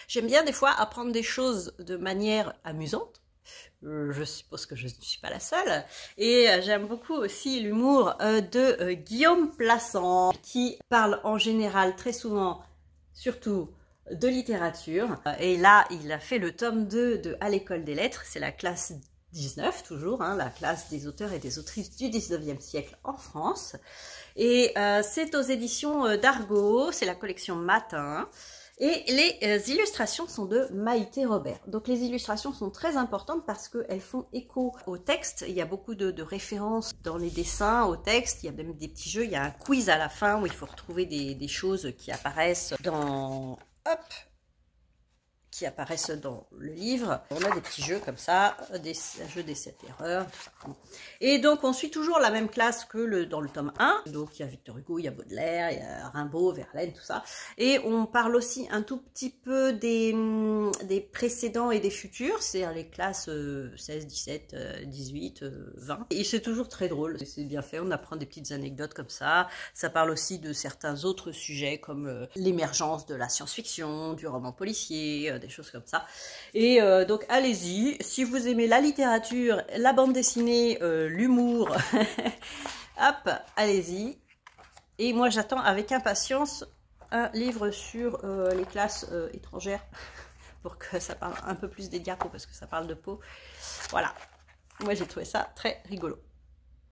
J'aime bien des fois apprendre des choses de manière amusante. Je suppose que je ne suis pas la seule. Et j'aime beaucoup aussi l'humour de Guillaume Plassans, qui parle en général très souvent, surtout, de littérature. Et là, il a fait le tome 2 de À l'école des lettres. C'est la classe 19, toujours, hein, la classe des auteurs et des autrices du 19e siècle en France. Et c'est aux éditions d'Argo, c'est la collection Matin. Et les illustrations sont de Maïté Robert. Donc les illustrations sont très importantes parce qu'elles font écho au texte. Il y a beaucoup de références dans les dessins au texte. Il y a même des petits jeux. Il y a un quiz à la fin où il faut retrouver des choses qui apparaissent dans... Hop, qui apparaissent dans le livre. On a des petits jeux comme ça, des jeux des 7 erreurs, tout ça. Et donc on suit toujours la même classe que dans le tome 1. Donc il y a Victor Hugo, il y a Baudelaire, il y a Rimbaud, Verlaine, tout ça. Et on parle aussi un tout petit peu des précédents et des futurs, c'est-à-dire les classes 16, 17, 18, 20. Et c'est toujours très drôle, c'est bien fait, on apprend des petites anecdotes comme ça. Ça parle aussi de certains autres sujets comme l'émergence de la science-fiction, du roman policier, des choses comme ça. Et donc allez-y, si vous aimez la littérature, la bande dessinée, l'humour, hop, allez-y. Et moi j'attends avec impatience un livre sur les classes étrangères, pour que ça parle un peu plus des diapos, parce que ça parle de peau. Voilà, moi j'ai trouvé ça très rigolo.